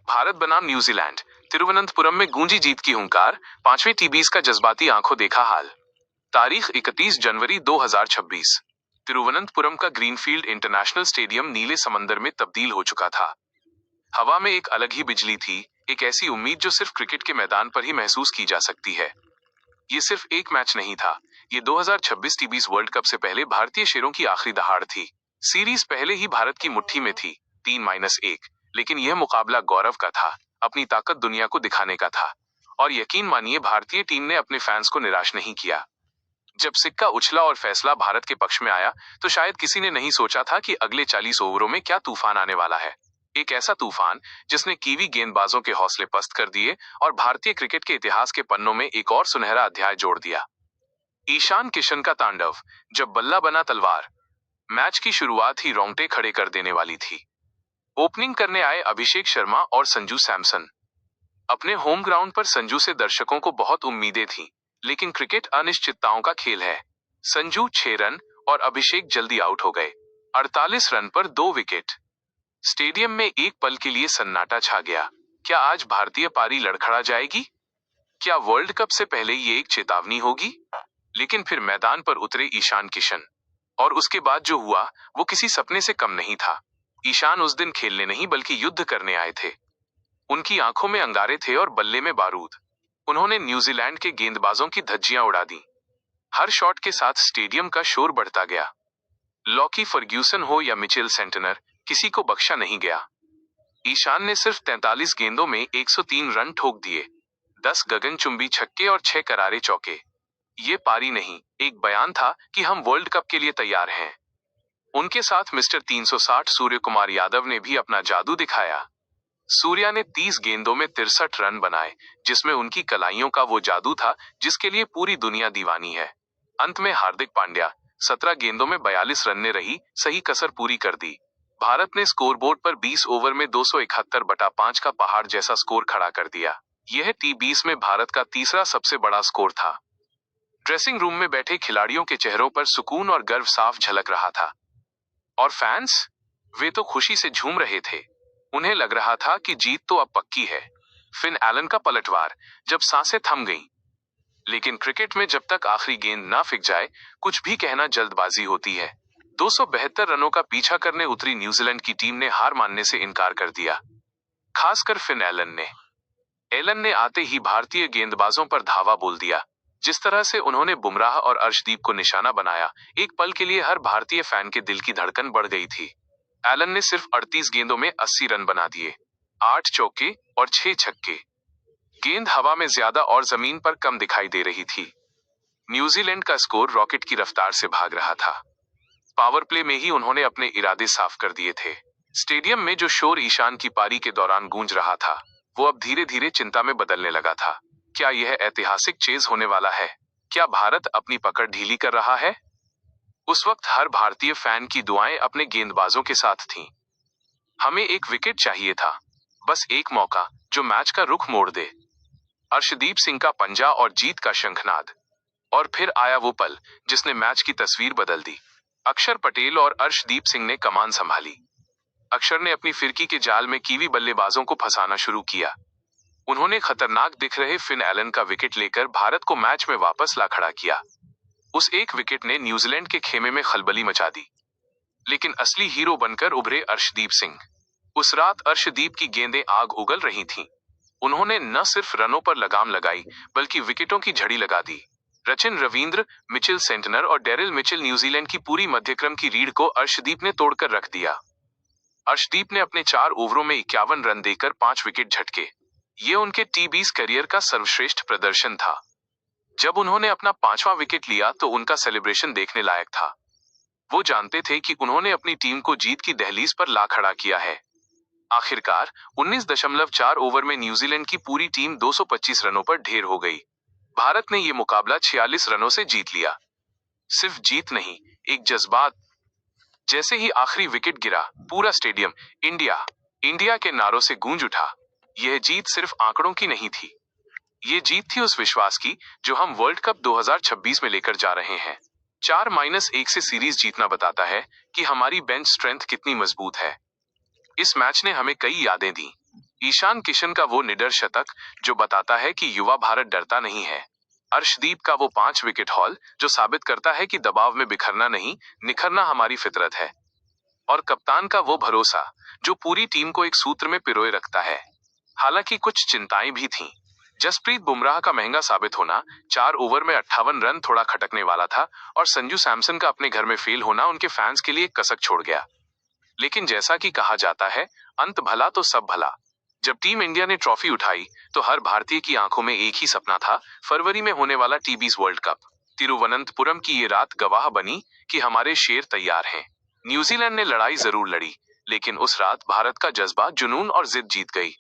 भारत बनाम न्यूजीलैंड। तिरुवनंतपुरम में गूंजी जीत की हुंकार, पांचवें टीबीज का जज्बाती आंखों देखा हाल। तारीख 31 जनवरी 2026। तिरुवनंतपुरम का ग्रीनफील्ड इंटरनेशनल स्टेडियम नीले समंदर में तब्दील हो चुका था। हवा में एक अलग ही बिजली थी, एक ऐसी उम्मीद जो सिर्फ क्रिकेट के मैदान पर ही महसूस की जा सकती है। ये सिर्फ एक मैच नहीं था, ये 2026 टीबीज वर्ल्ड कप से पहले भारतीय शेरों की आखिरी दहाड़ थी। सीरीज पहले ही भारत की मुट्ठी में थी, 3-1, लेकिन यह मुकाबला गौरव का था, अपनी ताकत दुनिया को दिखाने का था। और यकीन मानिए, भारतीय टीम ने अपने फैंस को निराश नहीं किया। जब सिक्का उछला और फैसला भारत के पक्ष में आया, तो शायद किसी ने नहीं सोचा था कि अगले 40 ओवरों में क्या तूफान आने वाला है। एक ऐसा तूफान जिसने कीवी गेंदबाजों के हौसले पस्त कर दिए और भारतीय क्रिकेट के इतिहास के पन्नों में एक और सुनहरा अध्याय जोड़ दिया। ईशान किशन का तांडव, जब बल्ला बना तलवार। मैच की शुरुआत ही रोंगटे खड़े कर देने वाली थी। ओपनिंग करने आए अभिषेक शर्मा और संजू सैमसन। अपने होम ग्राउंड पर संजू से दर्शकों को बहुत उम्मीदें थीं, लेकिन क्रिकेट अनिश्चितताओं का खेल है। संजू 6 रन और अभिषेक जल्दी आउट हो गए। 48 रन पर 2 विकेट। स्टेडियम में एक पल के लिए सन्नाटा छा गया। क्या आज भारतीय पारी लड़खड़ा जाएगी? क्या वर्ल्ड कप से पहले ये एक चेतावनी होगी? लेकिन फिर मैदान पर उतरे ईशान किशन, और उसके बाद जो हुआ वो किसी सपने से कम नहीं था। ईशान उस दिन खेलने नहीं बल्कि युद्ध करने आए थे। उनकी आंखों में अंगारे थे और बल्ले में बारूद। उन्होंने न्यूजीलैंड के गेंदबाजों की धज्जियां उड़ा दी। हर शॉट के साथ स्टेडियम का शोर बढ़ता गया। लॉकी फर्ग्यूसन हो या मिचेल सेंटनर, किसी को बख्शा नहीं गया। ईशान ने सिर्फ 43 गेंदों में 103 रन ठोक दिए। 10 गगनचुंबी छक्के और 6 करारे चौके। ये पारी नहीं, एक बयान था कि हम वर्ल्ड कप के लिए तैयार हैं। उनके साथ मिस्टर 360 सूर्य कुमार यादव ने भी अपना जादू दिखाया। सूर्या ने 30 गेंदों में 63 रन बनाए, जिसमें उनकी कलाइयों का वो जादू था जिसके लिए पूरी दुनिया दीवानी है। अंत में हार्दिक पांड्या 17 गेंदों में 42 रन ने रही सही कसर पूरी कर दी। भारत ने स्कोरबोर्ड पर 20 ओवर में 271/5 का पहाड़ जैसा स्कोर खड़ा कर दिया। यह T20 में भारत का तीसरा सबसे बड़ा स्कोर था। ड्रेसिंग रूम में बैठे खिलाड़ियों के चेहरों पर सुकून और गर्व साफ झलक रहा था। और फैंस, वे तो खुशी से झूम रहे थे। उन्हें लग रहा था कि जीत तो अब पक्की है। फिन एलन का पलटवार, जब सांसें थम गईं। लेकिन क्रिकेट में जब तक आखिरी गेंद ना फिक जाए, कुछ भी कहना जल्दबाजी होती है। 272 रनों का पीछा करने उतरी न्यूजीलैंड की टीम ने हार मानने से इनकार कर दिया, खासकर फिन एलन ने आते ही भारतीय गेंदबाजों पर धावा बोल दिया। जिस तरह से उन्होंने बुमराह और अर्शदीप को निशाना बनाया, एक पल के लिए हर भारतीय फैन के दिल की धड़कन बढ़ गई थी। एलन ने सिर्फ 38 गेंदों में 80 रन बना दिए, 8 चौके और 6 छक्के। गेंद हवा में ज्यादा और जमीन पर कम दिखाई दे रही थी। न्यूजीलैंड का स्कोर रॉकेट की रफ्तार से भाग रहा था। पावर प्ले में ही उन्होंने अपने इरादे साफ कर दिए थे। स्टेडियम में जो शोर ईशान की पारी के दौरान गूंज रहा था, वो अब धीरे धीरे चिंता में बदलने लगा था। क्या यह ऐतिहासिक चेज होने वाला है? क्या भारत अपनी पकड़ ढीली कर रहा है? उस वक्त हर भारतीय फैन की दुआएं अपने गेंदबाजों के साथ थीं। हमें एक विकेट चाहिए था, बस एक मौका जो मैच का रुख मोड़ दे। अर्शदीप सिंह का पंजा और जीत का शंखनाद। और फिर आया वो पल जिसने मैच की तस्वीर बदल दी। अक्षर पटेल और अर्शदीप सिंह ने कमान संभाली। अक्षर ने अपनी फिरकी के जाल में कीवी बल्लेबाजों को फंसाना शुरू किया। उन्होंने खतरनाक दिख रहे फिन एलन का विकेट लेकर भारत को मैच में वापस ला खड़ा किया। उस एक विकेट ने न्यूजीलैंड के खेमे में खलबली मचा दी। लेकिन असली हीरो बनकर उभरे अर्शदीप सिंह। उस रात अर्शदीप की गेंदें आग उगल रही थीं। उन्होंने न सिर्फ रनों पर लगाम लगाई, बल्कि विकेटों की झड़ी लगा दी। रचिन रवींद्र, मिचेल सेंटनर और डेरिल मिचेल, न्यूजीलैंड की पूरी मध्यक्रम की रीढ़ को अर्शदीप ने तोड़कर रख दिया। अर्शदीप ने अपने 4 ओवरों में 51 रन देकर 5 विकेट झटके। ये उनके T20 करियर का सर्वश्रेष्ठ प्रदर्शन था। जब उन्होंने अपना 5वां विकेट लिया तो उनका सेलिब्रेशन देखने लायक था। वो जानते थे कि उन्होंने अपनी टीम को जीत की दहलीज पर ला खड़ा किया है। आखिरकार 19.4 ओवर में न्यूजीलैंड की पूरी टीम 225 रनों पर ढेर हो गई। भारत ने ये मुकाबला 46 रनों से जीत लिया। सिर्फ जीत नहीं, एक जज्बात। जैसे ही आखिरी विकेट गिरा, पूरा स्टेडियम इंडिया इंडिया के नारों से गूंज उठा। यह जीत सिर्फ आंकड़ों की नहीं थी, ये जीत थी उस विश्वास की जो हम वर्ल्ड कप 2026 में लेकर जा रहे हैं। 4-1 से सीरीज जीतना बताता है कि हमारी बेंच स्ट्रेंथ कितनी मजबूत है। इस मैच ने हमें कई यादें दी। ईशान किशन का वो निडर शतक जो बताता है कि युवा भारत डरता नहीं है। अर्शदीप का वो 5 विकेट हॉल जो साबित करता है कि दबाव में बिखरना नहीं, निखरना हमारी फितरत है। और कप्तान का वो भरोसा जो पूरी टीम को एक सूत्र में पिरोए रखता है। हालांकि कुछ चिंताएं भी थीं। जसप्रीत बुमराह का महंगा साबित होना, 4 ओवर में 58 रन थोड़ा खटकने वाला था, और संजू सैमसन का अपने घर में फेल होना उनके फैंस के लिए एक कसक छोड़ गया। लेकिन जैसा कि कहा जाता है, अंत भला तो सब भला। जब टीम इंडिया ने ट्रॉफी उठाई तो हर भारतीय की आंखों में एक ही सपना था, फरवरी में होने वाला टीबीज वर्ल्ड कप। तिरुवनंतपुरम की ये रात गवाह बनी कि हमारे शेर तैयार हैं। न्यूजीलैंड ने लड़ाई जरूर लड़ी, लेकिन उस रात भारत का जज्बा, जुनून और जिद जीत गई।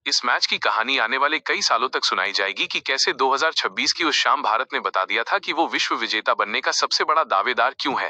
इस मैच की कहानी आने वाले कई सालों तक सुनाई जाएगी कि कैसे 2026 की उस शाम भारत ने बता दिया था कि वो विश्व विजेता बनने का सबसे बड़ा दावेदार क्यों है।